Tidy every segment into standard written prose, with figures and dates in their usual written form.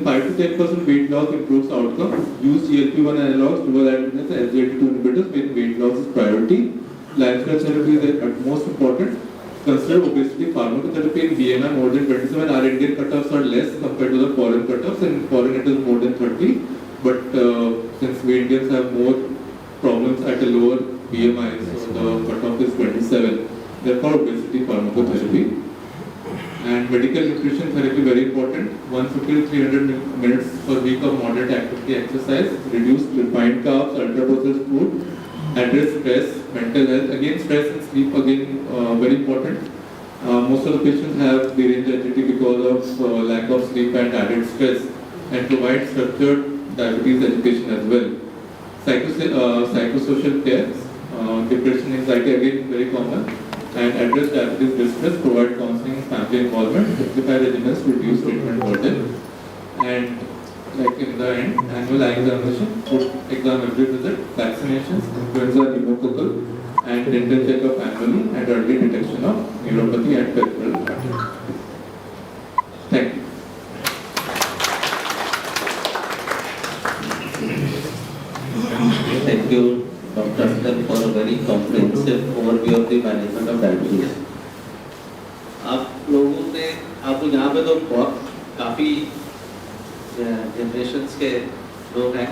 Even 5 to 10% weight loss improves outcome. Use GLP-1 analogs, dual agonists, SGLT2 inhibitors when weight loss is priority. Lifestyle therapy is at most important. Consider obesity pharmacotherapy in BMI more than 27. Our Indian cutoffs are less compared to the foreign cutoffs. In foreign it is more than 30. But since we Indians have more problems at a lower BMI, so the cutoff is 27. Therefore, obesity pharmacotherapy. And medical nutrition therapy very important. 150 to 300 minutes per week of moderate activity exercise. Reduce refined carbs, ultra processed food. Address stress, mental health. Again, stress and sleep again very important. Most of the patients have deranged anxiety because of lack of sleep and added stress. And provide structured diabetes education as well. Psychosocial care, depression, anxiety again very common. And address diabetes distress, provide counseling, family involvement, simplify regimens to reduce treatment burden. And like in the end, annual eye examination, food exam every visit, vaccinations, influenza, pneumococcal, and dental checkup annually, and early detection of neuropathy and peripheral artery. Thank you. Thank you, Dr. Asghar, for a very comprehensive overview of the management of diabetes. आप लोगों ने आपको यहाँ पे तो बहुत काफ़ी generations के लोग हैं,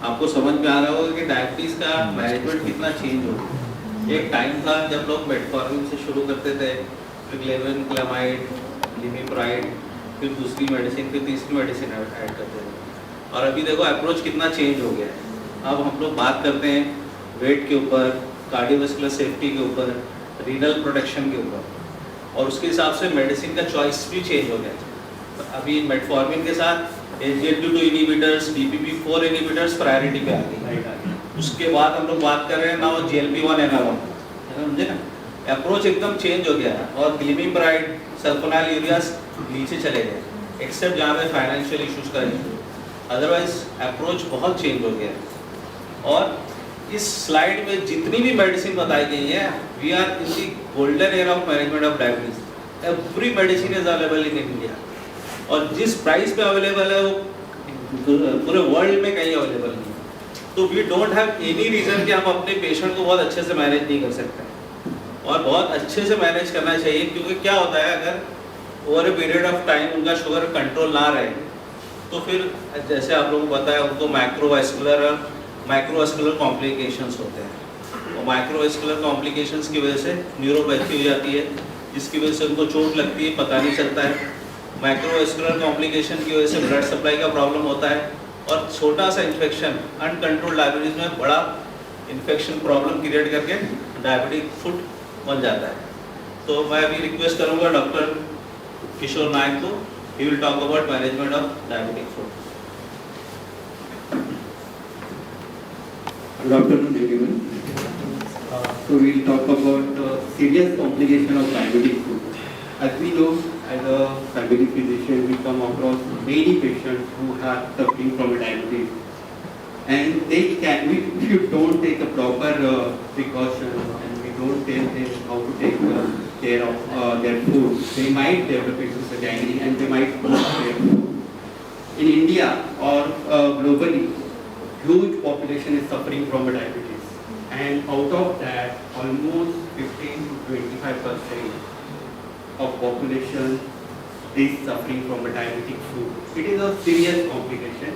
आपको समझ में आ रहा होगा कि डायबिटीज़ का मैनेजमेंट कितना चेंज हो गया। एक टाइम था जब लोग मेटफॉर्मिन से शुरू करते थे, फिर ग्लेविन, क्लेमाइड, लिमिप्राइड, फिर दूसरी मेडिसिन, फिर तीसरी मेडिसिन ऐड करते थे। और अभी देखो अप्रोच कितना चेंज हो गया है। अब हम लोग बात करते हैं वेट के ऊपर, कार्डियोवास्कुलर सेफ्टी के ऊपर, रीनल प्रोटेक्शन के ऊपर, और उसके हिसाब से मेडिसिन का चॉइस भी चेंज हो गया है। अभी मेटफॉर्मिन के साथ SGLT2 inhibitors, DPP4 inhibitors priority पे आ गई। उसके बाद हम लोग बात कर रहे हैं नाउ GLP-1 एनालॉग, समझे ना? अप्रोच एकदम चेंज हो गया है। और ग्लिमिप्राइड, सल्फोनाइलयूरियास नीचे चले गए, एक्सेप्ट जहाँ पे फाइनेंशियल इशूज का इशू, अदरवाइज अप्रोच बहुत चेंज हो गया है। और इस स्लाइड में जितनी भी मेडिसिन बताई गई है, we are in the golden era of management of diabetes. Every medicine is available in India, और जिस प्राइस पे अवेलेबल है वो पूरे वर्ल्ड में कहीं अवेलेबल नहीं है। तो we don't have any reason कि हम अपने पेशेंट को बहुत अच्छे से मैनेज नहीं कर सकते, और बहुत अच्छे से मैनेज करना चाहिए। क्योंकि क्या होता है, अगर over a period of time उनका शुगर कंट्रोल ना रहे, तो फिर जैसे आप लोगों को पता है उनको माइक्रोवास्कुलर कॉम्प्लिकेशंस होते हैं। और माइक्रोवास्कुलर कॉम्प्लिकेशंस की वजह से न्यूरोपैथी हो जाती है, जिसकी वजह से उनको चोट लगती है, पता नहीं चलता है। माइक्रोवास्कुलर कॉम्प्लिकेशन की वजह से ब्लड सप्लाई का प्रॉब्लम होता है, और छोटा सा इन्फेक्शन अनकंट्रोल्ड डायबिटीज़ में बड़ा इन्फेक्शन प्रॉब्लम क्रिएट करके डायबिटिक फुट बन जाता है। तो मैं अभी रिक्वेस्ट करूँगा डॉक्टर किशोर नायक को, he will talk about management of diabetic foot. Good afternoon, everyone. So we'll talk about the serious complication of diabetic foot. As we know, as a family physician, we come across many patients who are suffering from diabetes, and they can, if you don't take a proper precautions and we don't tell them how to take care of their food, they might develop into surgery and they might lose their food. In India or globally, huge population is suffering from diabetes, and out of that, almost 15 to 25% of population is suffering from a diabetic foot. It is a serious complication,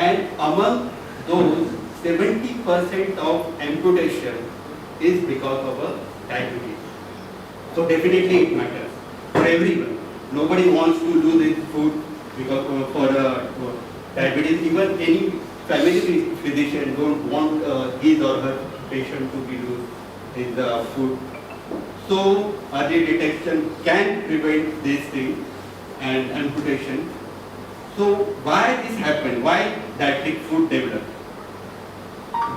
and among those, 70% of amputation is because of a diabetes. So definitely it matters for everyone. Nobody wants to lose his foot because for diabetes. Even any family physician don't want his or her patient to be lose his foot. So early detection can prevent this thing and amputation. So why this happened? Why diabetic foot developed?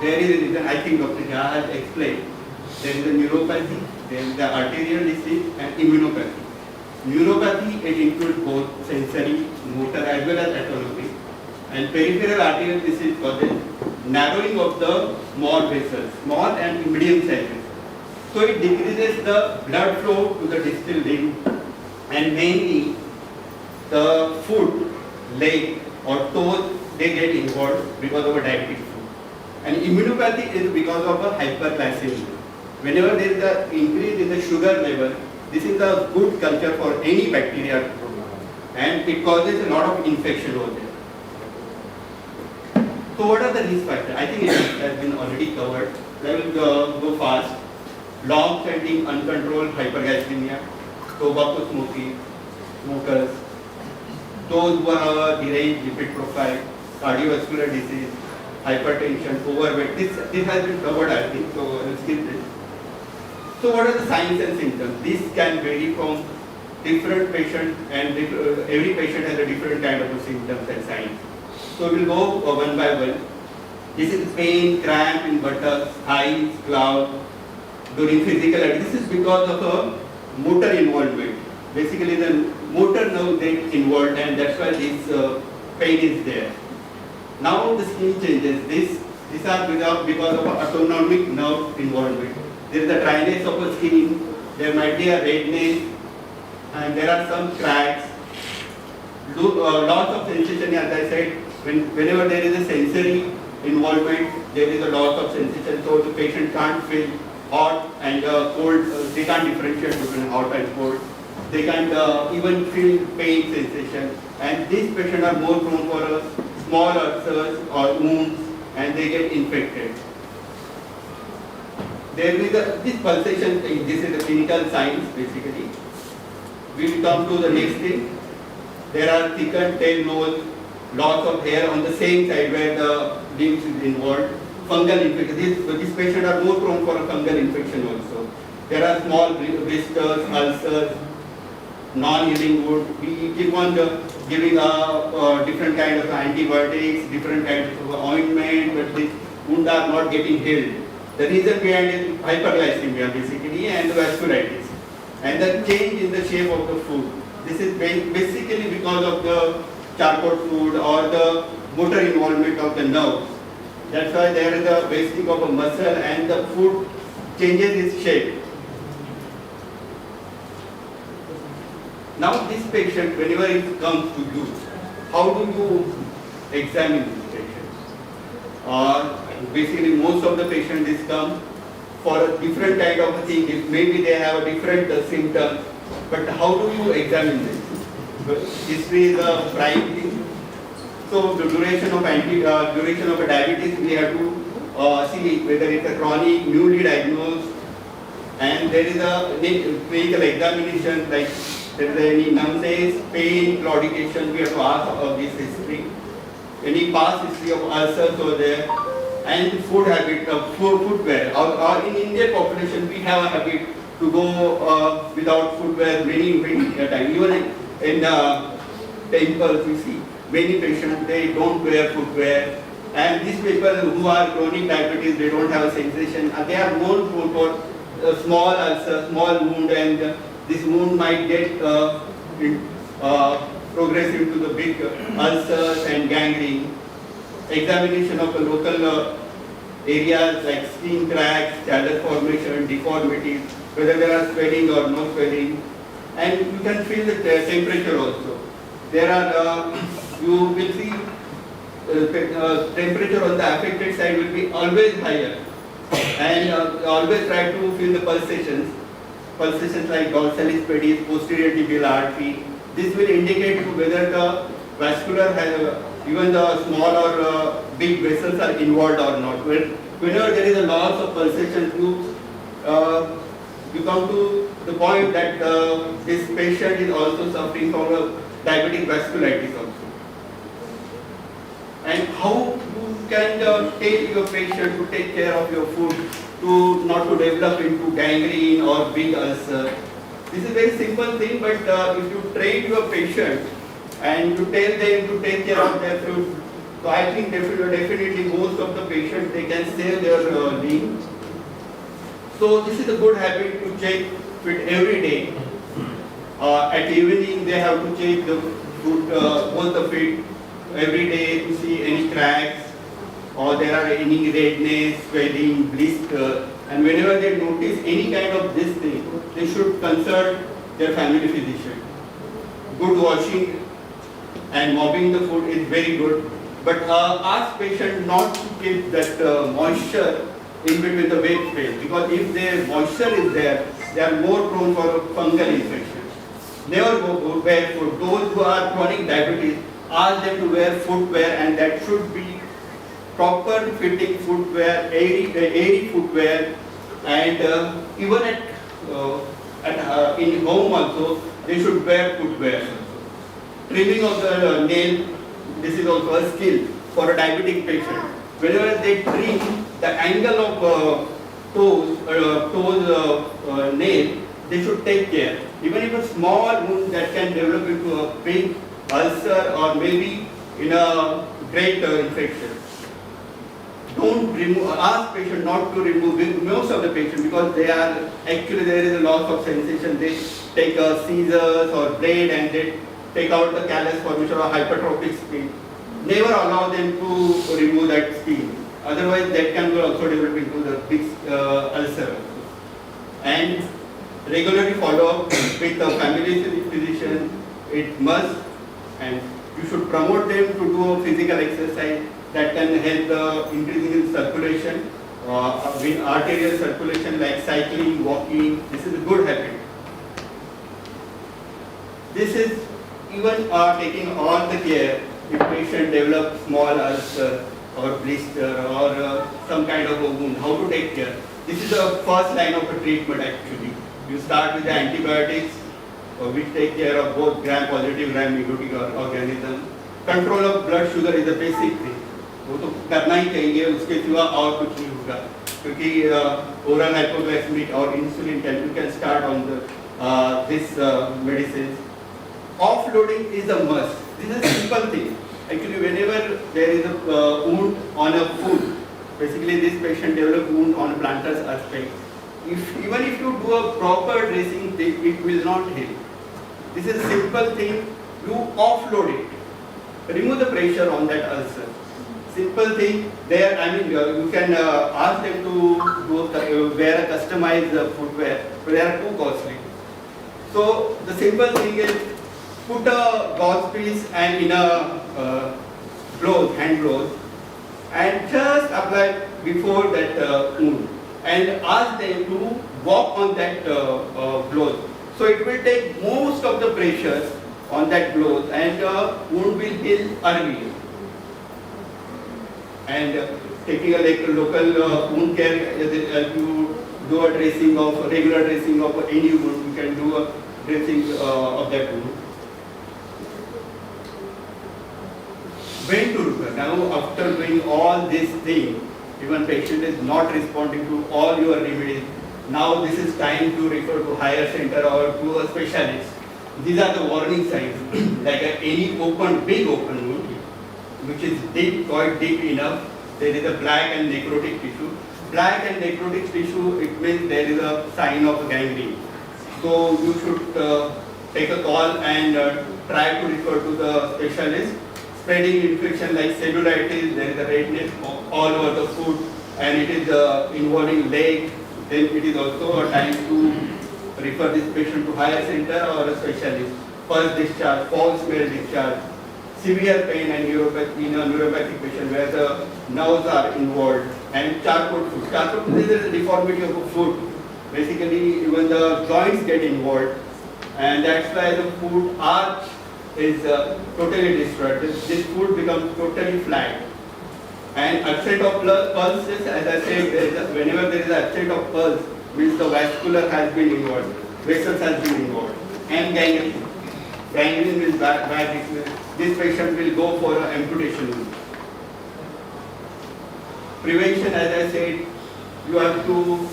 There is a reason. I think Dr. Jha has explained. There is a neuropathy, there is the arterial disease and immunopathy. Neuropathy, it includes both sensory, motor as well as autonomic. And peripheral arterial disease causes narrowing of the small vessels, small and medium sized vessels. So it decreases the blood flow to the distal limb, and mainly the foot, leg or toes, they get involved because of a diabetic food. And immunopathy is because of a hyperglycemia. Whenever there is an increase in the sugar level, this is a good culture for any bacteria to grow, and it causes a lot of infection over there. So what are the risk factors? I think it has been already covered. I will go fast. Long-standing uncontrolled hyperglycemia, tobacco smoking, smokers, those who have a deranged lipid profile, cardiovascular disease, hypertension, overweight. This has been covered, I think, so I will skip this. So what are the signs and symptoms? This can vary from different patients, and every patient has a different kind of symptoms and signs. So we will go one by one. This is pain, cramp in buttocks, eyes, cloud, during physical activity. This is because of a motor involvement. Basically the motor nerve gets involved, and that's why this pain is there. Now the skin changes. These are because of autonomic nerve involvement. There is a dryness of the skin, there might be a redness, and there are some cracks. Loss of sensation, as I said, whenever there is a sensory involvement, there is a loss of sensation, so the patient can't feel hot and cold. They can't differentiate between hot and cold. They can't even feel pain sensation, and these patients are more prone for small ulcers or wounds, and they get infected. There is this pulsation. This is the clinical signs basically. We will come to the next thing. There are thickened tail nose, loss of hair on the same side where the limbs is involved. Fungal infection. These patients are more prone for a fungal infection also. There are small blisters, ulcers, non-healing wound. We keep on giving different kind of antibiotics, different kinds of ointment, but these wounds are not getting healed. The reason behind is hyperglycemia basically and vasculitis, and the change in the shape of the food. This is basically because of the charcoal food or the motor involvement of the nerves. That's why there is a wasting of a muscle and the food changes its shape. Now this patient, whenever it comes to you, how do you examine this patient? Basically most of the patients come for a different kind of a thing. Maybe they have a different symptom, but how do you examine this? History is a prime thing. So the duration of a diabetes, we have to see whether it's a chronic, newly diagnosed, and there is a clinical examination, like there is any numbness, pain, claudication. We have to ask of this history, any past history of ulcers over there, and food habit of footwear. In Indian population, we have a habit to go without footwear many times. Even in temples, we see many patients, they don't wear footwear, and these people who are chronic diabetes, they don't have a sensation. They are more prone for small ulcer, small wound, and this wound might get progress into the big ulcers and gangrene. Examination of the local areas like skin cracks, challenge formation, deformities, whether there are swelling or no swelling, and you can feel the temperature also. There are you will see temperature on the affected side will be always higher, and always try to feel the pulsations like dorsalis pedis, posterior tibial artery. This will indicate whether the vascular has even the small or big vessels are involved or not. Whenever there is a loss of pulsation, you come to the point that this patient is also suffering from a diabetic vasculitis also. And how you can tell your patient to take care of your food, to not to develop into gangrene or big ulcer. This is a very simple thing, but if you train your patient and you tell them to take care of their food, so I think definitely most of the patients, they can save their needs. So this is a good habit to check food every day. At evening they have to check the food, both the feet every day to see any cracks or there are any redness, swelling, blister, and whenever they notice any kind of this thing, they should consult their family physician. Good washing and mopping the food is very good. But ask patient not to keep that moisture in between the weight scale, because if the moisture is there, they are more prone for fungal infections. Never go barefoot. Those who are chronic diabetes, ask them to wear footwear, and that should be proper fitting footwear, airy footwear, and even in home also they should wear footwear. Trimming of the nail, this is also a skill for a diabetic patient. Whenever they trim the angle of nail, they should take care. Even if a small wound that can develop into a big ulcer or maybe in a great infection. Don't remove, ask patient not to remove most of the patient, because they are actually, there is a loss of sensation. They take scissors or blade and they take out the callus formation or hypertrophic skin. Never allow them to remove that skin. Otherwise, that can also develop into the big ulcer. And regularly follow up with the family physician. It must, and you should promote them to do a physical exercise that can help the increasing in circulation, with arterial circulation like cycling, walking. This is a good habit. This is even taking all the care if patient develops small ulcer or blister or some kind of a wound, how to take care. This is the first line of the treatment actually. You start with the antibiotics, which take care of both gram-positive, gram-negative organism. Control of blood sugar is the basic thing. वो तो करना ही चाहिए, उसके सिवा और कुछ नहीं होगा, क्योंकि oral hypoglycemic or insulin you can start on the this medicines. Offloading is a must. This is a simple thing. Actually, whenever there is a wound on a foot, basically this patient develops wound on plantar's aspect. Even if you do a proper dressing, it will not heal. This is a simple thing. You offload it. Remove the pressure on that ulcer. Simple thing. There, I mean, you can ask them to wear a customized footwear, but they are too costly. So the simple thing is put a gauze piece and in a glove, hand glove, and just apply before that wound, and ask them to walk on that glove. So it will take most of the pressure on that glove, and wound will heal early. And taking a local wound care, you do a dressing of regular dressing of any wound. You can do a dressing of that wound. When to refer? Now, after doing all this thing, even patient is not responding to all your remedies. Now this is time to refer to higher center or to a specialist. These are the warning signs. Like any big open wound, which is deep, quite deep enough, there is a black and necrotic tissue. Black and necrotic tissue, it means there is a sign of gangrene. So you should take a call and try to refer to the specialist. Spreading infection like cellulitis, there is a redness all over the foot, and it is involving leg, then it is also a time to refer this patient to higher center or a specialist. First discharge, foul smell discharge, severe pain and neuropathy in a neuropathic patient where the nerves are involved, and charcot foot. Charcot foot is a deformity of the foot. Basically, even the joints get involved, and that's why the foot arch is totally destroyed. This foot becomes totally flat. And absence of pulses, as I said, whenever there is an absence of pulse, means the vascular has been involved, vessels has been involved, and gangrene. Gangrene means bad. This patient will go for an amputation. Prevention, as I said, you have to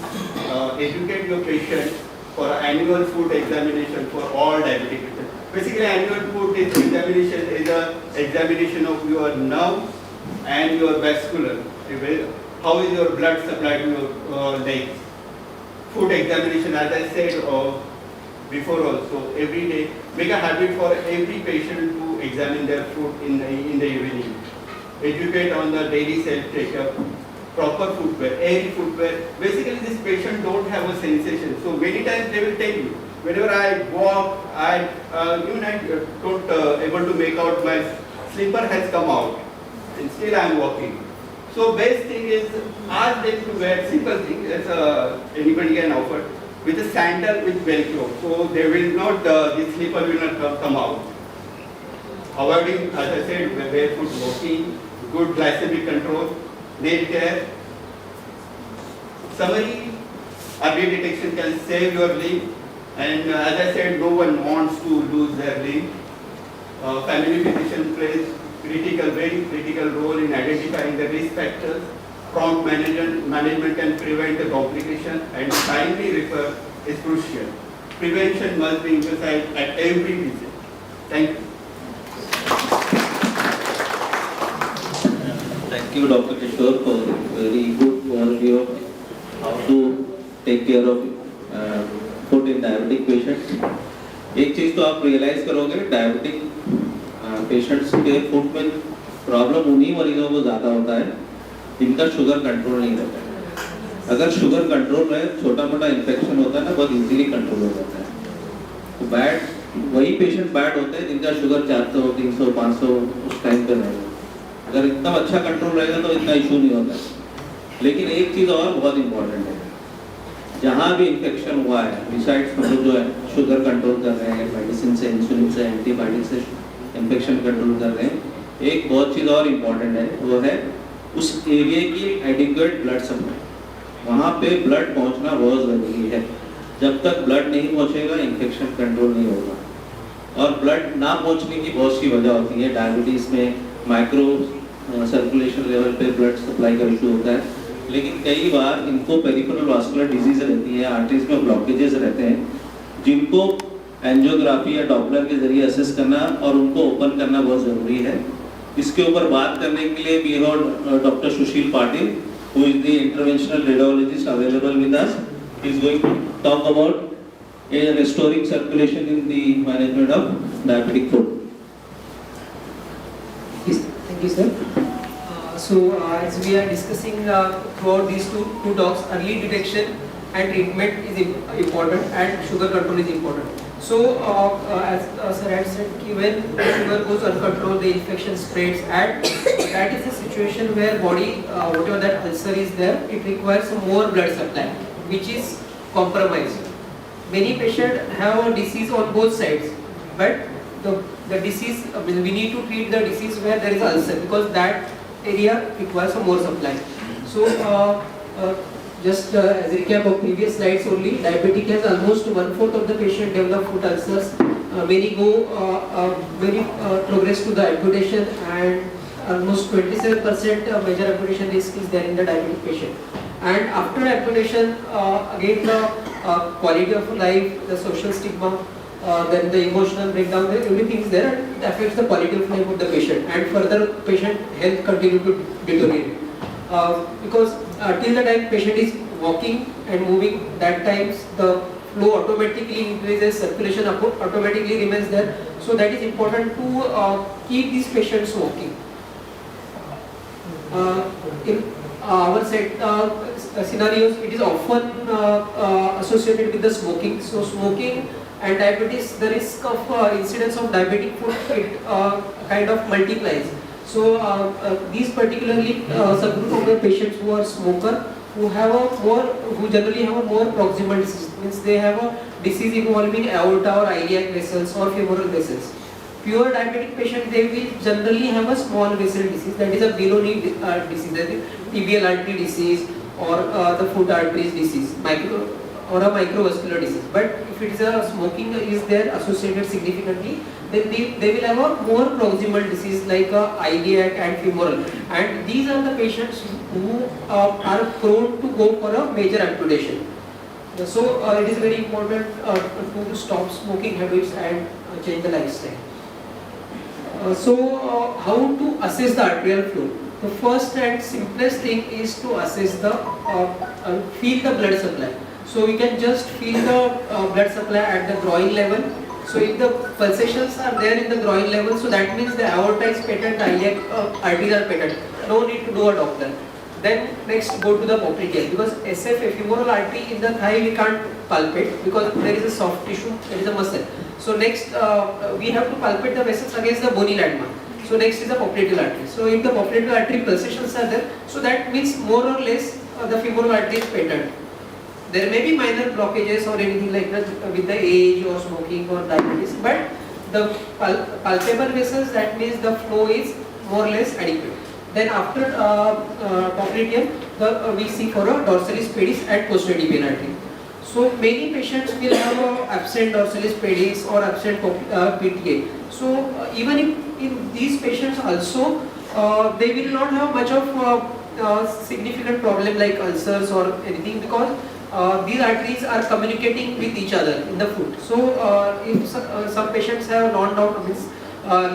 educate your patient for annual foot examination for all diabetic patients. Basically, annual foot examination is an examination of your nerve and your vascular. How is your blood supply to your legs? Foot examination, as I said before also, every day, make a habit for every patient to examine their foot in the evening. Educate on the daily self-checkup, proper footwear, airy footwear. Basically, this patient don't have a sensation. So many times they will tell you, Whenever I walk, even I don't able to make out my slipper has come out, and still I am walking. So best thing is ask them to wear simple thing as anybody can offer with a sandal with Velcro, so they will not the slipper will not come out. Avoiding, as I said, barefoot walking, good glycemic control, nail care. Summary: early detection can save your limb, and as I said, no one wants to lose their limb. Family physician plays very critical role in identifying the risk factors. Prompt management can prevent the complication, and timely refer is crucial. Prevention must be emphasized at every visit. Thank you. Thank you, Dr. Kishore, for a very good overview of how to take care of foot in diabetic patients. एक चीज तो आप realise करोगे, diabetic patients के foot में problem उन्हीं मरीजों को ज़्यादा होता है जिनका शुगर कंट्रोल नहीं रहता है। अगर शुगर कंट्रोल रहे, छोटा मोटा इन्फेक्शन होता है ना, बहुत इजीली कंट्रोल हो जाता है। तो वही पेशेंट बैड होते हैं जिनका शुगर 400, 300, 500 उस टाइम पे रहेगा। अगर एकदम अच्छा कंट्रोल रहेगा तो इतना इशू नहीं होता है। लेकिन एक चीज़ और बहुत इंपॉर्टेंट है, जहाँ भी इन्फेक्शन हुआ है, बिसाइड्स हम लोग जो है शुगर कंट्रोल कर रहे हैं, मेडिसिन से, इंसुलिन से, एंटीबायोटिक से इन्फेक्शन कंट्रोल कर रहे हैं, एक बहुत चीज़ और इम्पॉर्टेंट है, वो है उस एरिया की एडिक्वेट ब्लड सप्लाई। वहाँ पे ब्लड पहुँचना बहुत ज़रूरी है। जब तक ब्लड नहीं पहुँचेगा, इन्फेक्शन कंट्रोल नहीं होगा। और ब्लड ना पहुँचने की बहुत सी वजह होती है। डायबिटीज़ में माइक्रो सर्कुलेशन लेवल पे ब्लड सप्लाई का इशू होता है, लेकिन कई बार इनको पेरिफेरल वास्कुलर डिजीज रहती है, आर्टरीज में ब्लॉकेजेस रहते हैं, जिनको एंजियोग्राफी या डॉपलर के जरिए असेस करना और उनको ओपन करना बहुत ज़रूरी है। इसके ऊपर बात करने के लिए we have doctor Sushil Patil, who is the interventional radiologist available with us. He is going to talk about restoring circulation in the management of diabetic foot. Yes, thank you, sir. As we are discussing throughout these two talks, early detection and treatment is important, and sugar control is important. So, as sir had said, when sugar goes uncontrolled, the infection spreads, and that is the situation where body, whatever that ulcer is there, it requires more blood supply, which is compromised. Many patients have a disease on both sides, but the disease, we need to treat the disease where there is ulcer, because that area requires a more supply. So, just as a recap of previous slides only, diabetic has almost 1/4 of the patient develop foot ulcers. Many progress to the amputation, and almost 27% major amputation risk is there in the diabetic patient. And after amputation, again the quality of life, the social stigma, then the emotional breakdown, everything is there, and it affects the quality of life of the patient, and further patient health continue to deteriorate. Because till the time patient is walking and moving, that times the flow automatically increases, circulation automatically remains there. So that is important to keep these patients walking. In our scenarios, it is often associated with the smoking. So smoking and diabetes, the risk of incidence of diabetic foot, it kind of multiplies. So these particularly subgroup of the patients who are smoker, who generally have a more proximal disease, means they have a disease involving aorta or iliac vessels or femoral vessels. Pure diabetic patient, they will generally have a small vessel disease, that is a below knee disease, that is tibial artery disease or the foot arteries disease, or a microvascular disease. But if it is a smoking is there associated significantly, then they will have a more proximal disease like iliac and femoral, and these are the patients who are prone to go for a major amputation. So it is very important to stop smoking habits and change the lifestyle. How to assess the arterial flow? The first and simplest thing is to assess the feel the blood supply. So we can just feel the blood supply at the groin level. So if the pulsations are there in the groin level, so that means the aorta is patent, iliac arteries are patent. No need to do a Doppler. Then next go to the popliteal, because SF, femoral artery in the thigh we can't palpate because there is a soft tissue, there is a muscle. So next we have to palpate the vessels against the bony landmark. So next is the popliteal artery. So if the popliteal artery pulsations are there, so that means more or less the femoral artery is patent. There may be minor blockages or anything like that with the age or smoking or diabetes, but the palpable vessels, that means the flow is more or less adequate. Then after popliteal, we see for a dorsalis pedis and posterior tibial artery. So many patients will have absent dorsalis pedis or absent PTA. So even if in these patients also, they will not have much of significant problem like ulcers or anything, because these arteries are communicating with each other in the foot. So if some patients have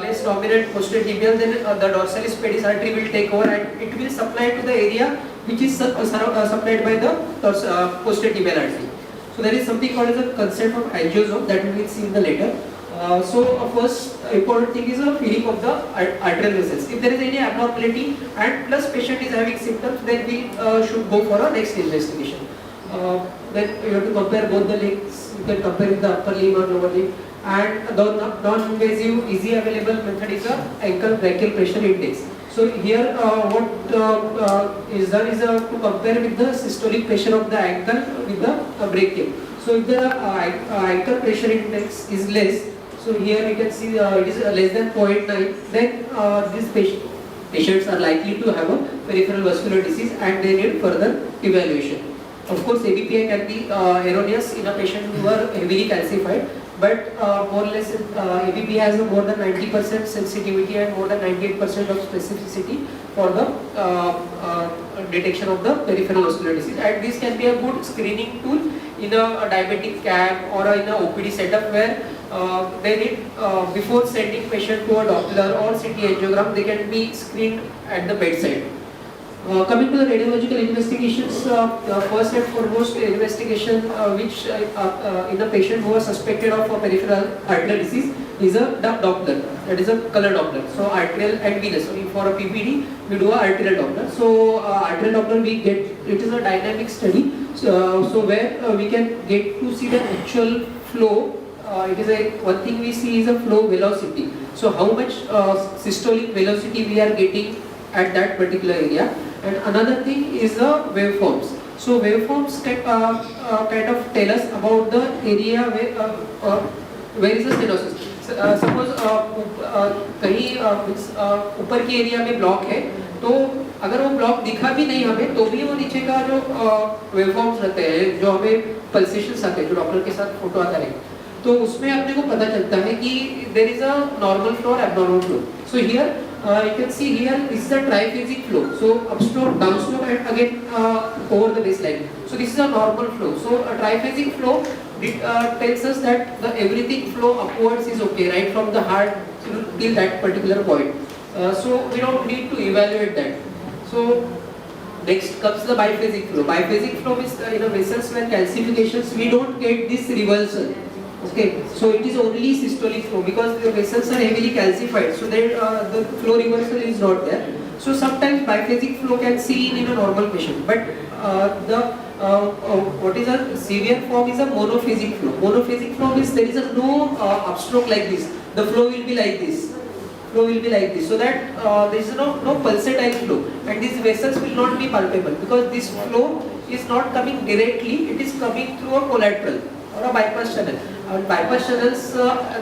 less dominant posterior tibial, then the dorsalis pedis artery will take over and it will supply to the area which is supplied by the posterior tibial artery. So there is something called as a concept of angiosome that we will see in the later. So first important thing is a feeling of the arterial vessels. If there is any abnormality and plus patient is having symptoms, then we should go for a next investigation. Then you have to compare both the legs. You can compare with the upper limb or lower limb. And the non-invasive, easy available method is a ankle brachial pressure index. So here what is done is to compare with the systolic pressure of the ankle with the brachial. So if the ankle pressure index is less, so here you can see it is less than 0.9, then these patients are likely to have a peripheral vascular disease and they need further evaluation. Of course, ABPI can be erroneous in a patient who are heavily calcified, but more or less ABPI has a more than 90% sensitivity and more than 98% of specificity for the detection of the peripheral vascular disease. And this can be a good screening tool in a diabetic camp or in a OPD setup where they need, before sending patient to a Doppler or CT angiogram, they can be screened at the bedside. Coming to the radiological investigations, first and foremost investigation which in a patient who is suspected of a peripheral arterial disease is a Doppler, that is a color Doppler. So arterial and venous. So for a PPD, we do a arterial Doppler. So arterial Doppler we get, it is a dynamic study. So where we can get to see the actual flow. It is one thing we see is a flow velocity. So how much systolic velocity we are getting at that particular area. And another thing is the waveforms. So waveforms kind of tell us about the area where is the stenosis. Suppose कहीं ऊपर की area में block है, तो अगर वो block दिखा भी नहीं हमें, तो भी वो नीचे का जो वेवफॉर्म्स रहते हैं, जो हमें पल्सेशंस आते हैं, जो डॉक्टर के साथ फोटो आता है, तो उसमें अपने को पता चलता है कि there is a normal flow or abnormal flow. So here you can see here this is a triphasic flow. So upstroke, downstroke, and again over the baseline. So this is a normal flow. So a triphasic flow tells us that the everything flow upwards is okay, right from the heart till that particular point. So we don't need to evaluate that. So next comes the biphasic flow. Biphasic flow is in a vessels where calcifications we don't get this reversal. Okay, so it is only systolic flow because the vessels are heavily calcified, so that the flow reversal is not there. So sometimes biphasic flow can seen in a normal patient, but what is a severe form is a monophasic flow. Monophasic flow means there is a no upstroke like this. The flow will be like this. Flow will be like this, so that there is no pulsatile flow, and these vessels will not be palpable because this flow is not coming directly. It is coming through a collateral or a bypass channel. Bypass channels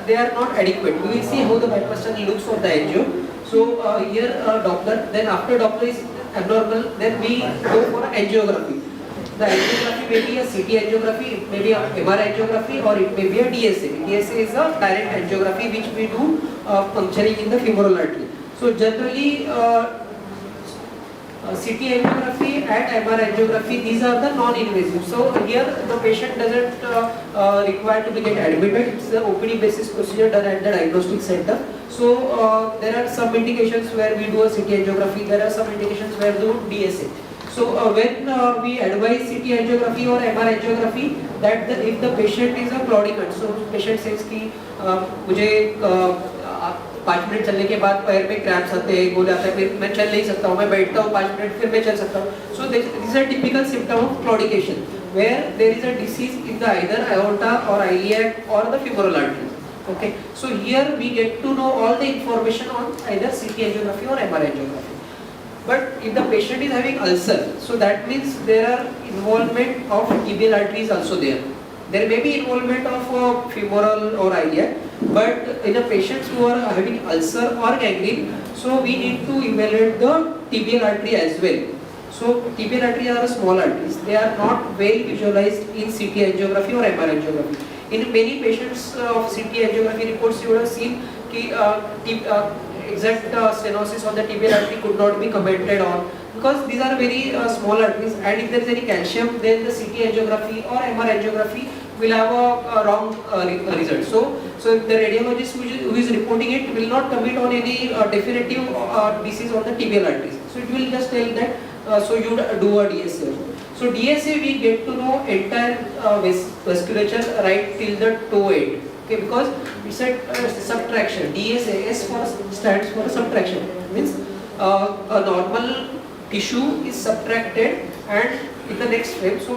they are not adequate. We will see how the bypass channel looks for the angio. So here Doppler, then after Doppler is abnormal, then we go for angiography. The angiography may be a CT angiography, it may be a MR angiography, or it may be a DSA. DSA is a direct angiography which we do puncturing in the femoral artery. So generally CT angiography and MR angiography, these are the non-invasive. So here the patient doesn't require to be get admitted. It's the OPD basis procedure done at the diagnostic center. So there are some indications where we do a CT angiography. There are some indications where we do DSA. So when we advise CT angiography or MR angiography, that if the patient is a claudicant, so patient says कि मुझे 5 minute चलने के बाद पैर में cramps आते हैं, गोले आते हैं, फिर मैं चल नहीं सकता हूँ, मैं बैठता हूँ 5 मिनट, फिर मैं चल सकता हूँ. So this is a typical symptom of claudication, where there is a disease in the either aorta or iliac or the femoral artery. Okay, so here we get to know all the information on either CT angiography or MRI angiography. But if the patient is having ulcer, so that means there are involvement of tibial arteries also there. There may be involvement of femoral or iliac, but in the patients who are having ulcer or gangrene, so we need to evaluate the tibial artery as well. So tibial arteries are small arteries. They are not well visualized in CT angiography or MRI angiography. In many patients of CT angiography reports, you would have seen that exact stenosis on the tibial artery could not be commented on, because these are very small arteries, and if there is any calcium, then the CT angiography or MRI angiography will have a wrong result. So the radiologist who is reporting it will not commit on any definitive disease on the tibial arteries. So it will just tell that so you do a DSA. So DSA we get to know entire vasculature right till the toe end. Okay, because we said subtraction. DSA S stands for subtraction. Means a normal tissue is subtracted, and in the next frame, so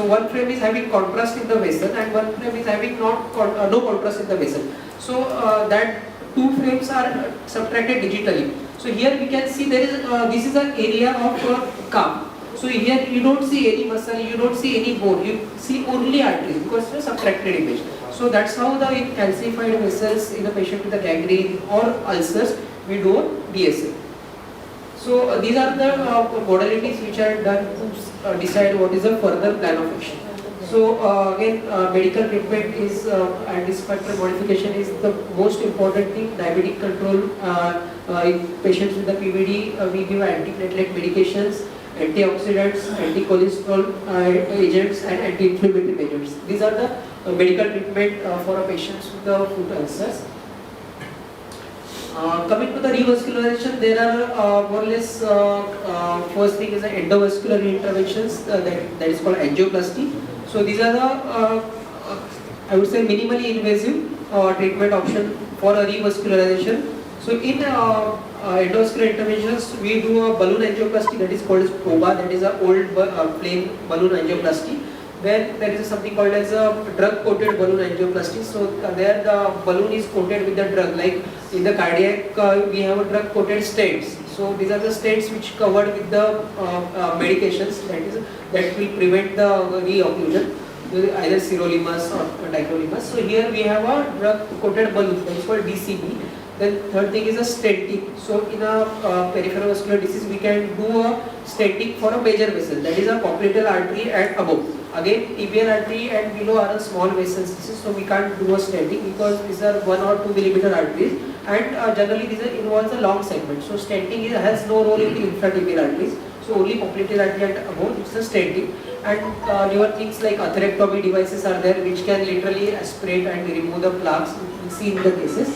one frame is having contrast in the vessel and one frame is having no contrast in the vessel. So that two frames are subtracted digitally. So here we can see there is this is an area of calf. So here you don't see any muscle, you don't see any bone, you see only arteries because it's a subtracted image. So that's how the in calcified vessels in a patient with a gangrene or ulcers we do a DSA. So these are the modalities which are done to decide what is the further plan of action. So again, medical treatment is and risk factor modification is the most important thing. Diabetic control in patients with the PVD, we give antiplatelet medications, antioxidants, anti-cholesterol agents, and anti-inflammatory measures. These are the medical treatment for a patients with the foot ulcers. Coming to the revascularization, there are more or less first thing is the endovascular interventions that is called angioplasty. So these are the I would say minimally invasive treatment option for a revascularization. So in endovascular interventions, we do a balloon angioplasty that is called as POBA, that is a old plain balloon angioplasty. Then there is something called as a drug-coated balloon angioplasty. So there the balloon is coated with the drug. Like in the cardiac, we have a drug-coated stents. So these are the stents which covered with the medications that will prevent the reocclusion, either sirolimus or dicrolimus. So here we have a drug-coated balloon that is called DCB. Then third thing is a stenting. So in a peripheral vascular disease, we can do a stenting for a major vessel, that is a popliteal artery and above. Again, tibial artery and below are a small vessels, so we can't do a stenting because these are 1 or 2 millimeter arteries, and generally these involves a long segment. So stenting has no role in the infratibial arteries. So only popliteal artery and above, it's a stenting. And newer things like atherectomy devices are there, which can literally aspirate and remove the plaques. We see in the cases.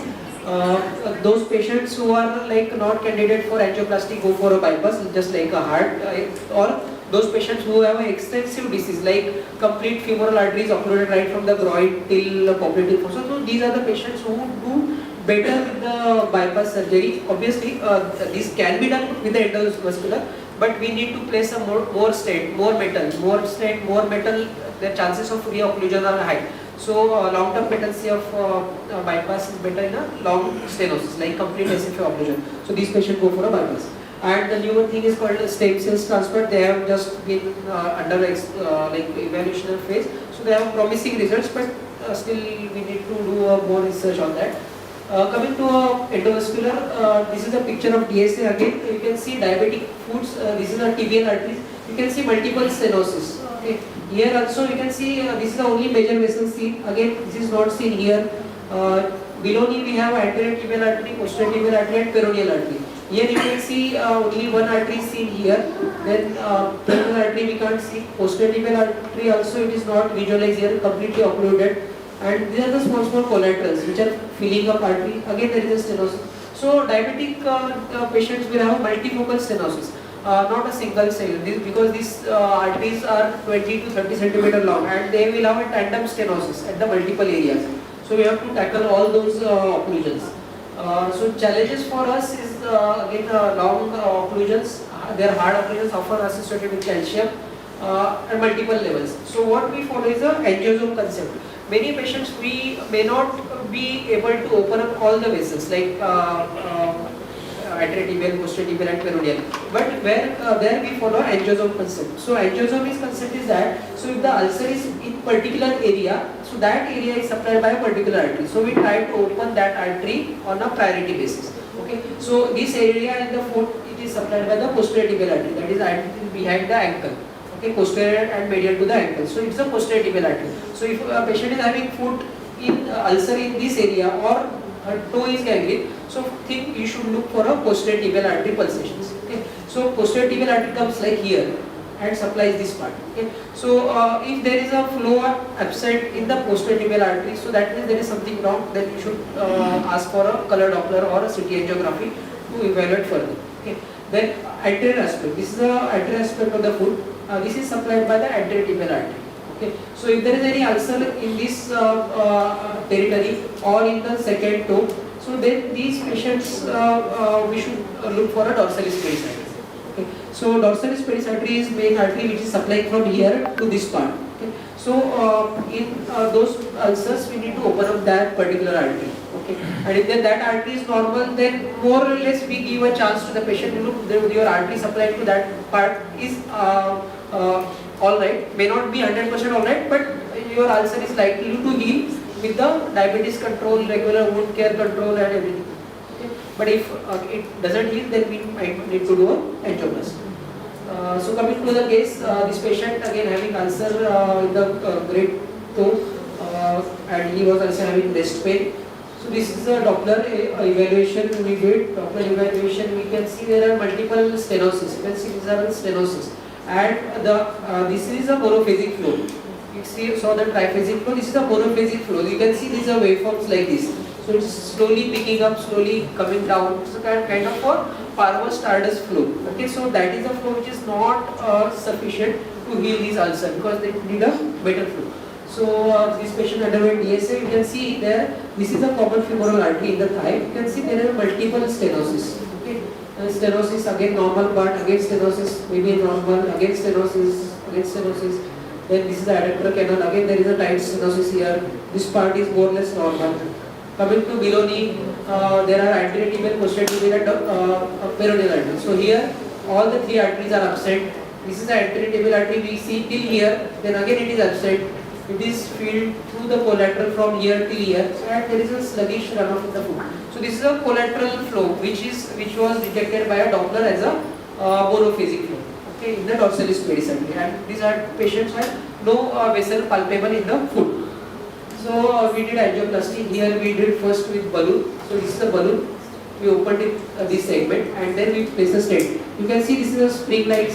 Those patients who are like not candidate for angioplasty go for a bypass, just like a heart, or those patients who have an extensive disease like complete femoral arteries occluded right from the groin till the popliteal fossa. So these are the patients who do better with the bypass surgery. Obviously, this can be done with the endovascular, but we need to place a more stent, more metal. The chances of reocclusion are high. So long-term patency of bypass is better in a long stenosis, like complete SFA occlusion. So these patients go for a bypass. And the newer thing is called stem cells transplant. They have just been under like evaluation phase. So they have promising results, but still we need to do more research on that. Coming to endovascular, this is a picture of DSA again. You can see diabetic foots. This is a tibial arteries. You can see multiple stenosis. Okay. Here also you can see this is the only major vessel seen. Again, this is not seen here. Below knee we have anterior tibial artery, posterior tibial artery, and peroneal artery. Here you can see only one artery seen here. Then peroneal artery we can't see. Posterior tibial artery also it is not visualized here, completely occluded. And these are the small collaterals which are filling up artery. Again there is a stenosis. So diabetic patients will have multifocal stenosis. Not a single cell, because these arteries are 20 to 30 centimeter long, and they will have a tandem stenosis at the multiple areas. So we have to tackle all those occlusions. So challenges for us is again long occlusions. Their hard occlusions often associated with calcium at multiple levels. So what we follow is a angiosome concept. Many patients we may not be able to open up all the vessels like anteritibial, posterior and peroneal. But where there we follow angiosome concept. So angiosome is concept is that so if the ulcer is in particular area, so that area is supplied by a particular artery. So we try to open that artery on a priority basis. Okay. So this area in the foot it is supplied by the posterior tibial artery, that is artery behind the ankle. Okay, posterior and medial to the ankle. So it's a posterior tibial artery. So if a patient is having foot in ulcer in this area or her toe is gangrene, so think you should look for a posterior tibial artery pulsations. Okay, so posterior tibial artery comes like here and supplies this part. Okay, so if there is a flow absent in the posterior tibial artery, so that means there is something wrong. Then you should ask for a color Doppler or a CT angiography to evaluate further. Okay, then anterior aspect. This is the anterior aspect of the foot. This is supplied by the anterior tibial artery. Okay, so if there is any ulcer in this territory or in the second toe, so then these patients we should look for a dorsalis peris artery. Okay, so dorsalis peris artery is main artery which is supplying from here to this part. Okay, so in those ulcers we need to open up that particular artery. Okay, and if then that artery is normal, then more or less we give a chance to the patient to look your artery supplied to that part is alright, may not be 100% alright, but your ulcer is likely to heal with the diabetes control, regular wound care control and everything. Okay. But if it doesn't heal, then we might need to do a angioplasty. So coming to the case, this patient again having ulcer in the great toe and he was also having breast pain. So this is a Doppler evaluation we did. Doppler evaluation we can see there are multiple stenosis. You can see these are stenosis. And this is a monophasic flow. You saw the triphasic flow. This is a monophasic flow. You can see these are waveforms like this. So it's slowly picking up, slowly coming down. So kind of a Parva Stardust flow. Okay, so that is a flow which is not sufficient to heal these ulcers because they need a better flow. So this patient underwent DSA. You can see there. This is a common femoral artery in the thigh. You can see there are multiple stenosis. Okay. Stenosis again normal part, again stenosis, maybe normal, again stenosis, again stenosis. Then this is the adductor canal, again there is a tight stenosis here. This part is more or less normal. Coming to below knee, there are anterior tibial, posterior tibial and peroneal artery. So here all the three arteries are absent. This is the anterior tibial artery we see till here, then again it is absent. It is filled through the collateral from here till here, so and there is a sluggish runoff in the foot. So this is a collateral flow which was detected by a Doppler as a monophasic flow. Okay, in the dorsalis peris artery, and these are patients had no vessel palpable in the foot. So we did angioplasty. Here we did first with balloon. So this is the balloon. We opened it this segment and then we placed a stent. You can see this is a spring-like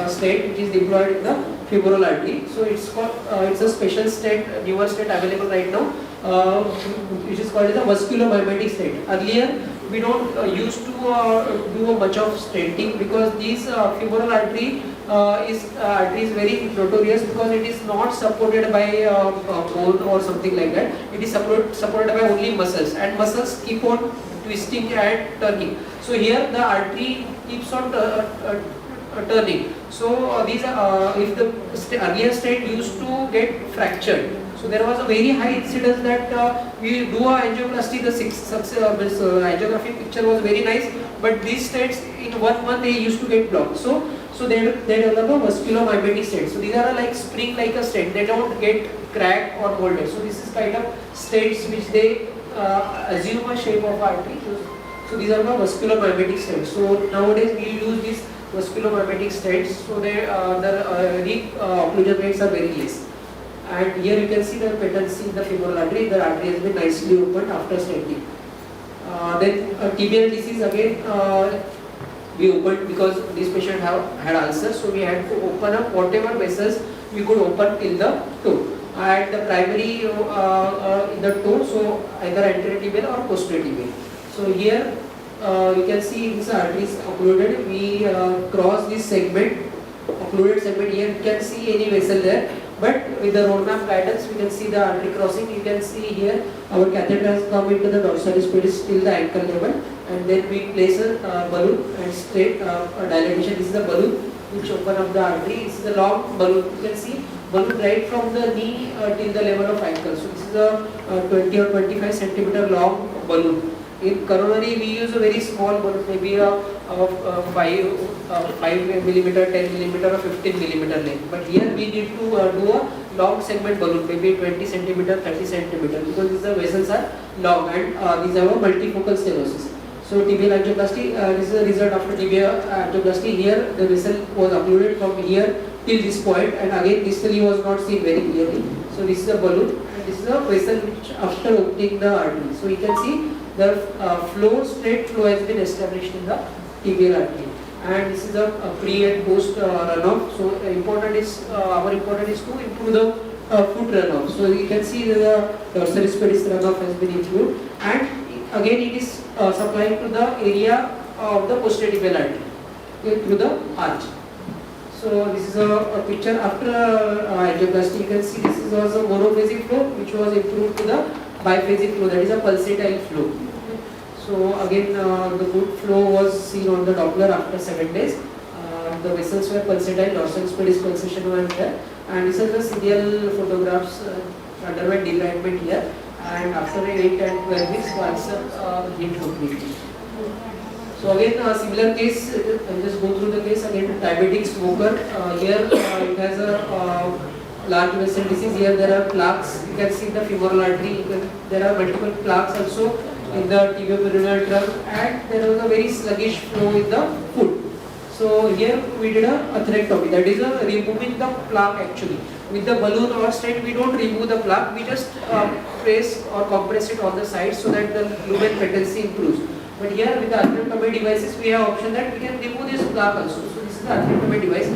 stent which is deployed in the femoral artery. So it's called it's a special stent, newer stent available right now, which is called as a vasculomimetic stent. Earlier we don't used to do much of stenting because these femoral artery is very notorious because it is not supported by bone or something like that. It is supported by only muscles, and muscles keep on twisting and turning. So here the artery keeps on turning. So these if the earlier stent used to get fractured. So there was a very high incidence that we do a angioplasty, the angiographic picture was very nice, but these stents in 1 month they used to get blocked. So they develop a vasculomimetic stent. So these are like spring like a stent, they don't get cracked or molded. So this is kind of stents which they assume a shape of artery. So these are the vasculomimetic stents. So nowadays we use these vasculomimetic stents, so the occlusion rates are very less. And here you can see the patency in the femoral artery. The artery has been nicely opened after stenting. Then tibial disease again we opened because this patient had ulcers, so we had to open up whatever vessels we could open till the toe. And the primary in the toe, so either anterior tibial or posterior tibial. So here you can see this artery is occluded. We cross this segment, occluded segment. Here you can see any vessel there. But with the roadmap guidance, we can see the artery crossing. You can see here our catheter has come into the dorsalis pedis till the ankle level, and then we place a balloon and straight dilatation. This is the balloon which open up the artery. This is the long balloon. You can see balloon right from the knee till the level of ankle. So this is a 20 or 25 centimeter long balloon. In coronary, we use a very small balloon, maybe a 5 millimeter, 10 millimeter, or 15 millimeter length. But here we need to do a long segment balloon, maybe 20 centimeter, 30 centimeter, because these the vessels are long and these have a multifocal stenosis. So tibial angioplasty, this is the result after tibial angioplasty. Here the vessel was occluded from here till this point, and again distally was not seen very clearly. So this is a balloon, and this is a vessel which after opening the artery. So you can see the straight flow has been established in the tibial artery, and this is a pre and post runoff. So important is our important is to improve the foot runoff. So you can see that the dorsalis pedis runoff has been improved, and again it is supplying to the area of the posterior tibial artery through the arch. So this is a picture after angioplasty. You can see this is also monophasic flow, which was improved to the biphasic flow, that is a pulsatile flow. So again the good flow was seen on the Doppler after 7 days. The vessels were pulsatile, dorsalis pedis pulsation was there, and this is the serial photographs underwent debridement here, and after 8 and 12 weeks the answer healed completely. So again similar case, I'll just go through the case again. Diabetic smoker, here it has a large vessel disease. Here there are plaques. You can see the femoral artery. There are multiple plaques also in the tibioperoneal trunk, and there was a very sluggish flow in the foot. So here we did a atherectomy, that is removing the plaque actually. With the balloon or stent, we don't remove the plaque. We just press or compress it on the sides so that the lumen patency improves. But here with the atherectomy devices, we have option that we can remove this plaque also. So this is the atherectomy device.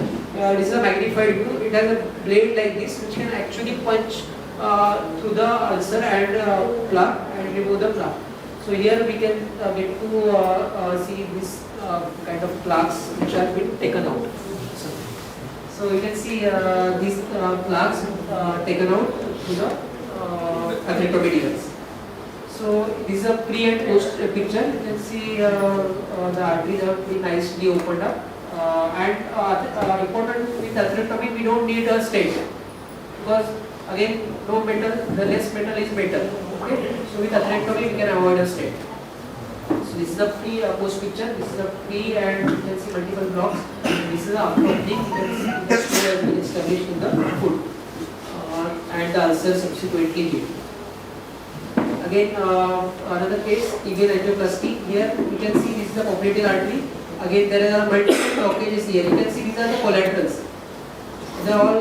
This is a magnified view. It has a blade like this which can actually punch through the ulcer and plaque and remove the plaque. So here we can get to see this kind of plaques which have been taken out. So you can see these plaques taken out to the atherectomy device. So this is a pre and post picture. You can see the arteries are pretty nicely opened up. And important with atherectomy, we don't need a stent, because again no metal, the less metal is better. Okay, so with atherectomy we can avoid a stent. So this is the pre post picture. This is the pre, and you can see multiple blocks. This is the after opening. You can see the flow has been established in the foot, and the ulcer subsequently healed. Again another case, tibial angioplasty. Here you can see this is the popliteal artery. Again there are multiple blockages here. You can see these are the collaterals. They are all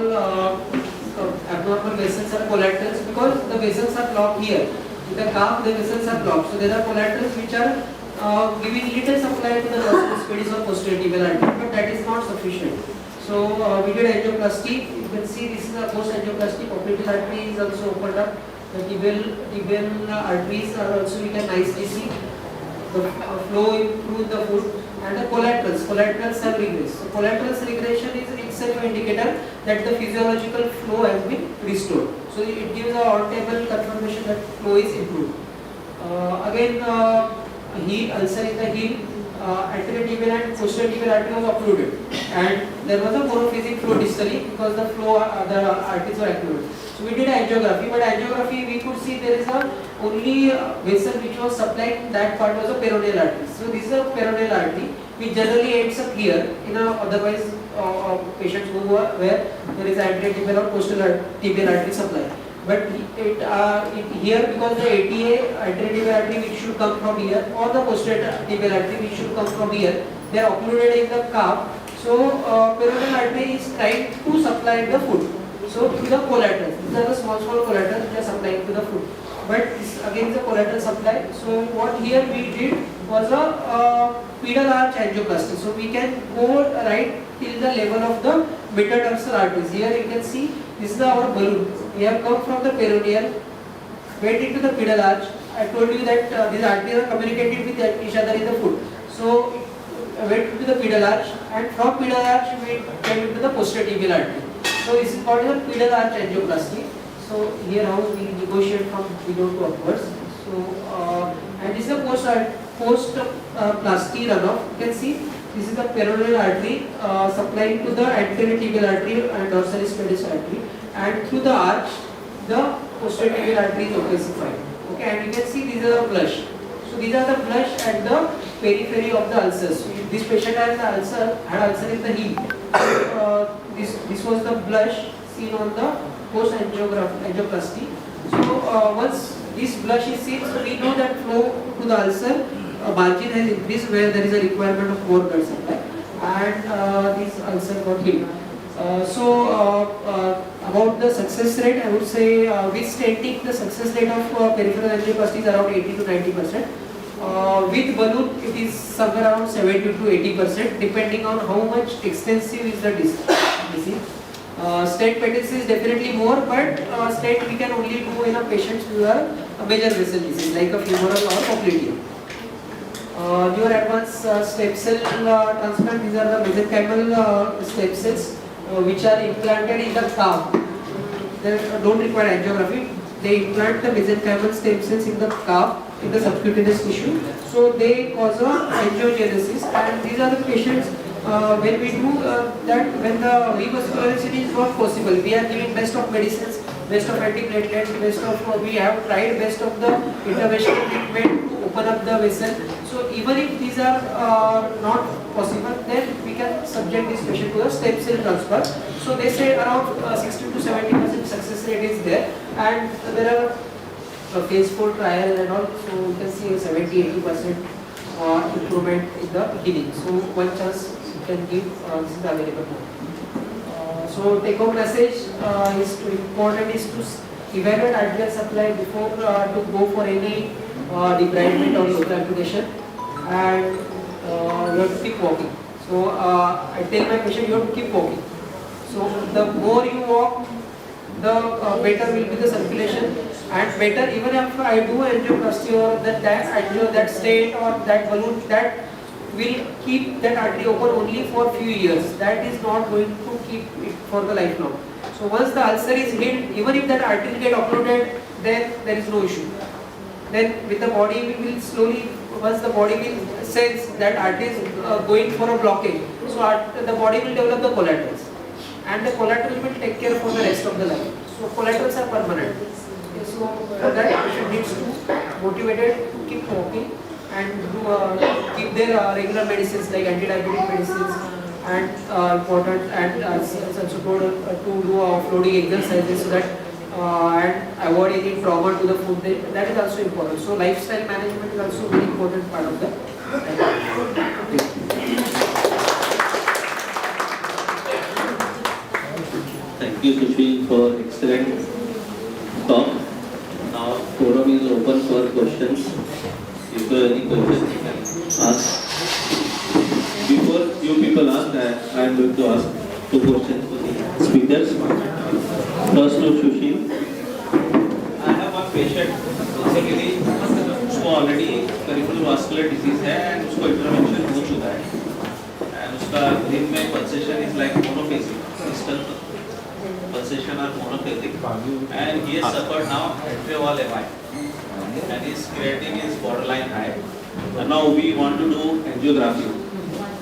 abnormal vessels are collaterals because the vessels are blocked here. In the calf the vessels are blocked. So there are collaterals which are giving little supply to the dorsalis pedis or posterior tibial artery, but that is not sufficient. So we did angioplasty. You can see this is a post angioplasty. Popliteal artery is also opened up. The tibial arteries are also, we can nicely see the flow through the foot, and the collaterals have regressed. So collaterals regression is itself an indicator that the physiological flow has been restored. So it gives a on-table confirmation that flow is improved. Again heel, ulcer in the heel, anterior tibial and posterior tibial artery was occluded, and there was a monophasic flow distally because the flow the arteries were occluded. So we did angiography, but angiography we could see there is a only vessel which was supplying that part was a peroneal artery. So this is a peroneal artery which generally ends up here in a otherwise patients who are where there is anterior tibial or posterior tibial artery supply. But here because the ATA anterior tibial artery which should come from here or the posterior tibial artery which should come from here, they are occluded in the calf. So peroneal artery is trying to supply the foot. So through the collaterals, these are the small collaterals which are supplying to the foot. But this again is a collateral supply. So what here we did was a pedal arch angioplasty. So we can go right till the level of the metatarsal arteries. Here you can see this is our balloon. We have come from the peroneal, went into the pedal arch. I told you that these arteries are communicated with each other in the foot. So went to the pedal arch, and from pedal arch we came into the posterior tibial artery. So this is called a pedal arch angioplasty. So here how we negotiate from below to upwards. So and this is a post plasty runoff. You can see this is the peroneal artery supplying to the anterior tibial artery and dorsalis pedis artery, and through the arch the posterior tibial artery is opacified. Okay, and you can see these are the blush. So these are the blush at the periphery of the ulcers. So if this patient has an ulcer, had ulcer in the heel. This was the blush seen on the post angioplasty. So once this blush is seen, so we know that flow to the ulcer margin has increased where there is a requirement of more blood supply, and this ulcer got healed. About the success rate, I would say with stenting the success rate of peripheral angioplasty is around 80 to 90%. With balloon it is somewhere around 70 to 80% depending on how much extensive is the disease. Stent pedis is definitely more, but stent we can only do in a patients who have a major vessel disease like a femoral or popliteal. Newer advanced stem cell transplant, these are the mesenchymal stem cells which are implanted in the calf. They don't require angiography. They implant the mesenchymal stem cells in the calf, in the subcutaneous tissue. So they cause a angiogenesis, and these are the patients when we do that, when the revascularization is not possible, we are giving best of medicines, best of antiplatelet, best of we have tried best of the interventional treatment to open up the vessel. So even if these are not possible, then we can subject this patient to a stem cell transplant. So they say around 60 to 70% success rate is there, and there are phase 4 trial and all. So you can see a 70-80% improvement in the healing. So one chance you can give, this is available now. So take home message is to important is to evaluate arterial supply before to go for any debridement or local amputation, and you have to keep walking. So I tell my patient you have to keep walking. So the more you walk, the better will be the circulation, and better even if I do angioplasty or that stent or that balloon, that will keep that artery open only for few years. That is not going to keep it for the lifelong. So once the ulcer is healed, even if that artery get occluded, then there is no issue. Then with the body we will slowly, once the body will sense that artery is going for a blockage, so the body will develop the collaterals, and the collateral will take care for the rest of the life. So collaterals are permanent. Okay, so for that patient needs to motivated to keep walking and keep their regular medicines like anti-diabetic medicines, and important, and also to do offloading exercises so that and avoid any trauma to the food. That is also important. So lifestyle management is also very important part of the. Thank you, Sushil, for excellent talk. Now forum is open for questions. If there are any questions, you can ask. Before you people ask, I am going to ask 2 questions to the speakers. First to Sushil. I have one patient, basically, उसको already peripheral vascular disease है and उसको intervention हो चुका है, and उसका दिन में pulsation is like monophasic, distal pulsation are monophasic, and he has suffered now atrial wall MI, and his creatinine is borderline high, and now we want to do angiography.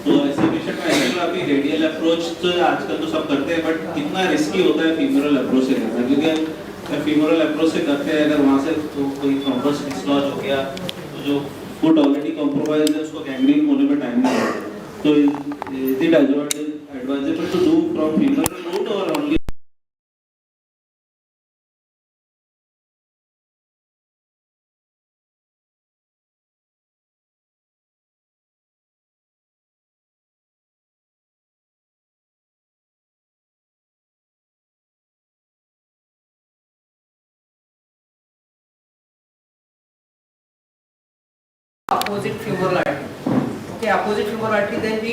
तो ऐसे patient में angiography radial approach तो आजकल तो सब करते हैं, but कितना रिस्की होता है फीमोरल अप्रोच से करना, क्योंकि फीमोरल अप्रोच से करते हैं अगर वहाँ से तो कोई थ्रोम्बस डिसलॉज हो गया तो जो फुट ऑलरेडी कॉम्प्रोमाइज है उसको गैंग्रीन होने में टाइम नहीं लगता. तो is it advisable to do from femoral route और only opposite femoral artery. Okay, opposite femoral artery, then we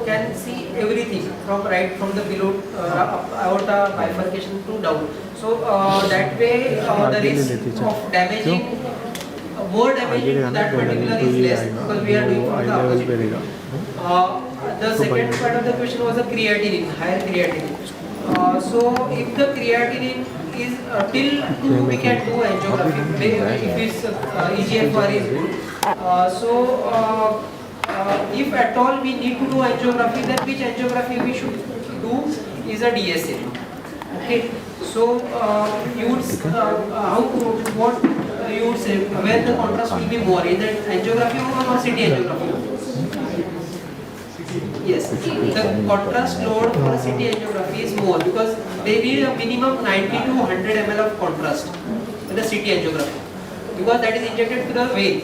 can see everything from the below aorta bifurcation to down. So that way the risk of damaging more damaging to that particular is less because we are doing from the opposite. The second part of the question was the creatinine, higher creatinine. So if the creatinine is till 2, we can do angiography if its EGFR is good. If at all we need to do angiography, then which angiography we should do is a DSA. Okay. So you would what you would say where the contrast will be more, is it angiography or CT angiography? Yes, the contrast load for CT angiography is more because they need a minimum 90 to 100 ml of contrast in the CT angiography because that is injected to the vein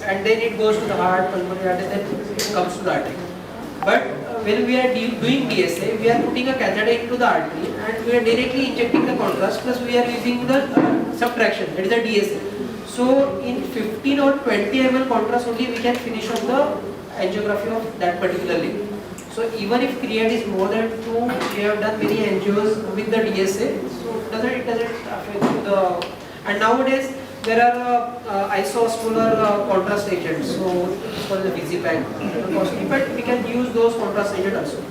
and then it goes to the heart, pulmonary artery, then it comes to the artery. But when we are doing DSA, we are putting a catheter into the artery and we are directly injecting the contrast plus we are using the subtraction, that is a DSA. So in 15 or 20 ml contrast only we can finish off the angiography of that particular limb. So even if create is more than 2, we have done many angios with the DSA, so it doesn't affect the. And nowadays there are isosmolar contrast agents, so it's called the Visipack, but we can use those contrast agents also.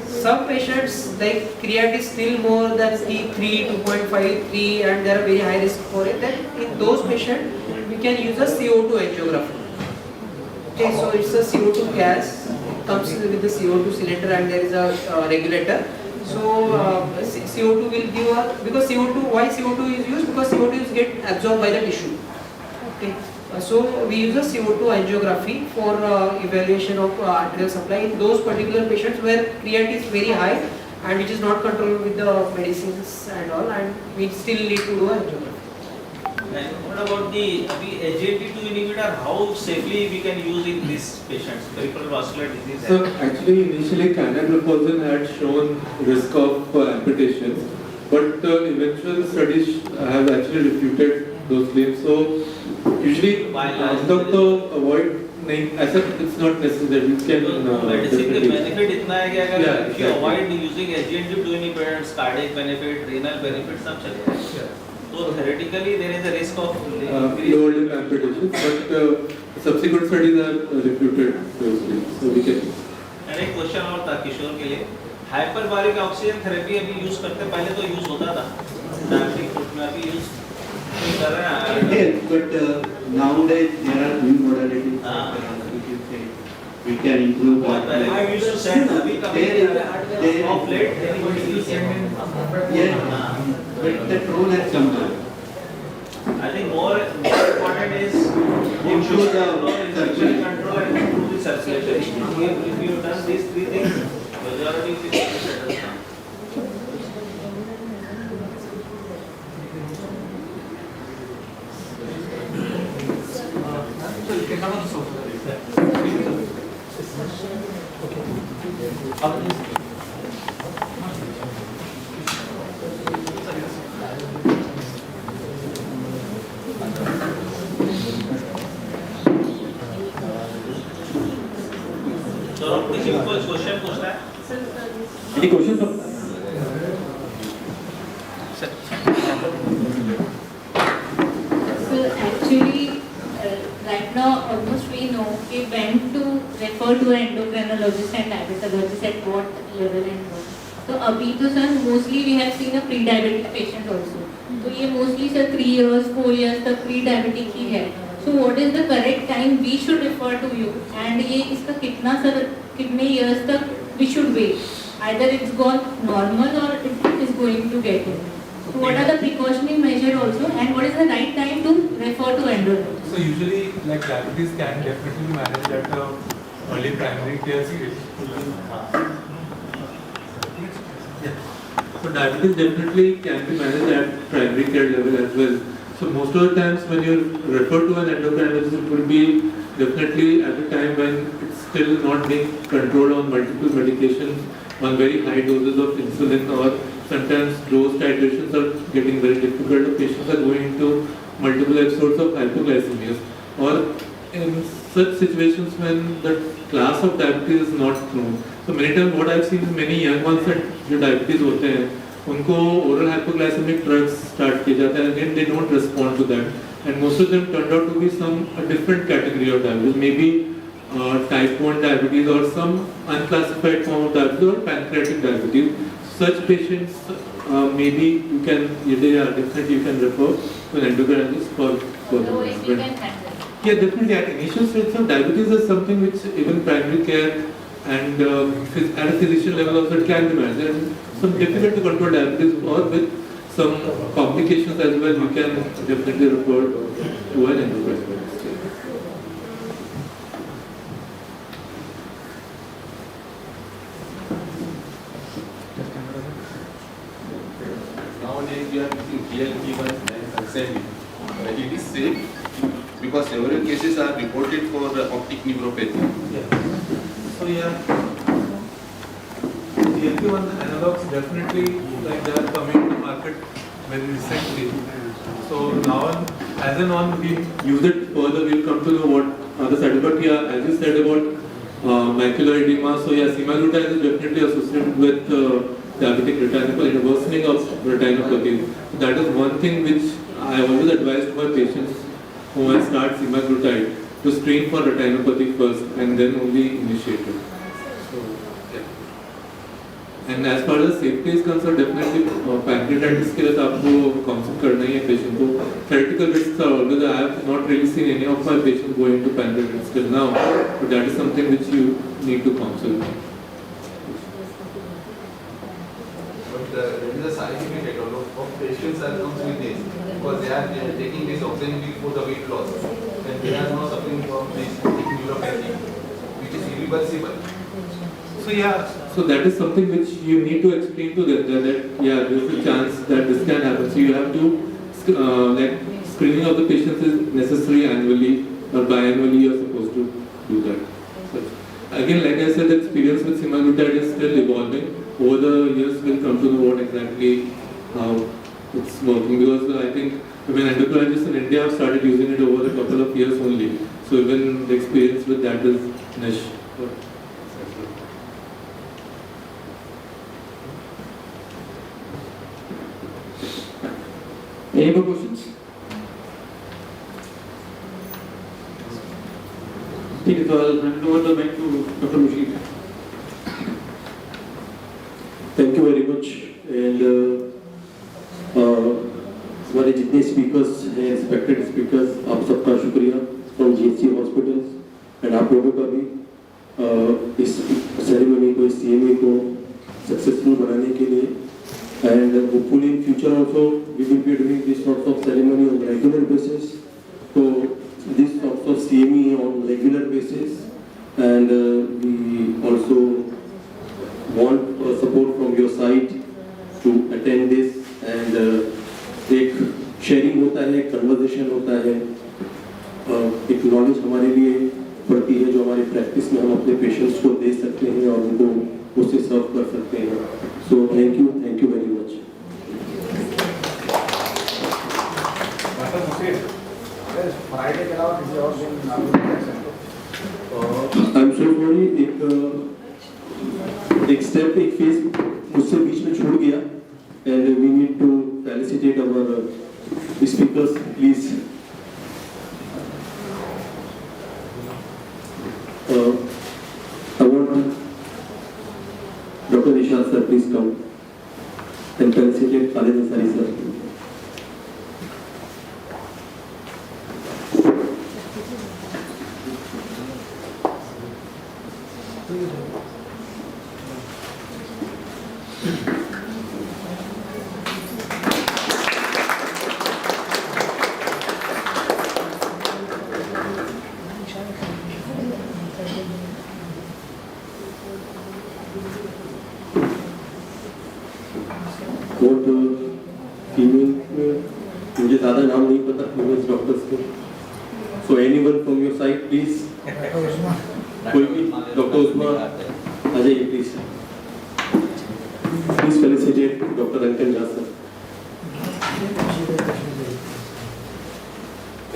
Some patients like create is still more than 3, 2.5, 3 and there are very high risk for it. Then in those patients we can use a CO2 angiography. Okay, so it's a CO2 gas, it comes with the CO2 cylinder and there is a regulator. So CO2 will give a, because CO2, why CO2 is used? Because CO2 is get absorbed by the tissue. Okay, so we use a CO2 angiography for evaluation of arterial supply in those particular patients where creatinine is very high and which is not controlled with the medicines and all, and we still need to do angiography. And what about the SGLT2 inhibitor? How safely we can use in these patients, peripheral vascular disease? So actually initially canagliflozin had shown risk of amputations, but eventual studies have actually refuted those claims. So usually doctor avoid ऐसा it's not necessary. You can medicine के benefit इतना है कि अगर if you exactly. avoid using SGLT2 inhibitors, cardiac benefit, renal benefit सब चलेगा. So theoretically there is a risk of lower limb amputations, but subsequent studies have refuted those claims. So we can. And एक question और था किशोर के लिए, हाइपरबारिक oxygen therapy अभी use करते, पहले तो यूज होता था, डायबिटिक फुट में अभी यूज कर रहे हैं. Yes, but nowadays there are new modalities which is we can improve. I used to send अभी कभी of late anybody use it. Yes, but the tool has come down. I think more important is improve the circulation control and improve the circulation. If you have done these 3 things, majority of the patients settle down. So, किसी को कोई question पूछना है? Any questions? So actually, right now almost we know we when to refer to an endocrinologist and diabetologist at what level and what. So अभी तो sir mostly we have seen a pre-diabetic patient also. तो ये mostly sir 3 years, 4 years तक pre-diabetic ही है. So what is the correct time we should refer to you? And ये इसका कितना sir कितने years तक we should wait? Either it's gone normal or it is going to get it. So what are the precautionary measures also, and what is the right time to refer to endocrinologist? So usually, like diabetes can definitely be managed at early primary care stage. So diabetes definitely can be managed at primary care level as well. So most of the times when you refer to an endocrinologist, it will be definitely at a time when it's still not being controlled on multiple medications, on very high doses of insulin, or sometimes dose titrations are getting very difficult. The patients are going into multiple episodes of hypoglycemia, or in such situations when the class of diabetes is not known. So many times what I've seen is many young ones that जो diabetes होते हैं, उनको oral hypoglycemic drugs start किए जाते हैं, and then they don't respond to that. And most of them turned out to be a different category of diabetes, maybe type 1 diabetes or some unclassified form of diabetes or pancreatic diabetes. such patients, maybe you can, definitely you can refer to an endocrinologist for So if we management. can handle. Yeah, definitely. At initial stage of diabetes is something which even primary care and at a physician level also it can be managed. And some difficult to control diabetes or with some complications as well, you can definitely refer to an endocrinologist. Nowadays we are using GHC and constantly. It is safe because several cases are reported for optic neuropathy. So yeah, GLP-1 analogs definitely like they are coming to market very recently. So now as and on we use it further, we'll come to know what other side. But yeah, as you said about macular edema, so yeah, semaglutide is definitely associated with diabetic retinopathy and worsening of retinopathy. So that is one thing which I always advise to my patients who I start semaglutide to screen for retinopathy first and then only initiate it. So, yeah. And as far as safety is concerned, definitely pancreatitis के लिए तो आपको counselling करना ही है patient को. Theoretical risks are always. I have not really seen any of my patients go into pancreatitis till now, but that is something which you need to counsel. But there is a side effect of patients that comes with this because they are taking this oxygen for the weight loss and they are now suffering from this neuropathy which is irreversible. So yeah, so that is something which you need to explain to them that yeah, there is a chance that this can happen. So you have to like screening of the patients is necessary annually or biannually. You are supposed to do that. So, again, like I said, the experience with semaglutide is still evolving. Over the years, we'll come to know what exactly how it's working because I think when endocrinologists in India have started using it over a couple of years only. So even the experience with that is niche. Any more questions? ठीक है, तो I'll hand over the mic to Dr. Mushi. Thank you very much. And हमारे जितने speakers हैं, respected speakers, आप सबका शुक्रिया from GHC hospitals and आप लोगों का भी इस सेरेमनी को, इस CME को सक्सेसफुल बनाने के लिए. And hopefully in future also we will be doing this sorts of ceremony on regular basis. So this sorts of CME on regular basis, and we also want support from your side to attend this. And एक sharing होता है, conversation होता है, एक knowledge हमारे लिए बढ़ती है जो हमारी practice में हम अपने patients को दे सकते हैं और उनको उससे serve कर सकते हैं. So thank you very much. Friday के अलावा किसी और दिन I'm so sorry, एक step, एक phase मुझसे बीच में छूट गया, and we need to felicitate our speakers, please. I want Dr. Nishad sir, please come and felicitate Khalid Ansari sir. मुझे ज़्यादा नाम नहीं पता फीमेल डॉक्टर्स के. So anyone from your side, please. कोई भी डॉक्टर उस्मा आ जाइए please. Please felicitate Dr. Ankan Jha sir.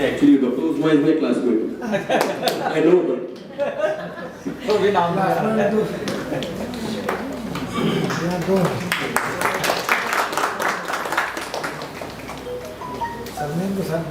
Actually, Dr. Usma is my classmate. I know her. तो भी नाम सरनेम के साथ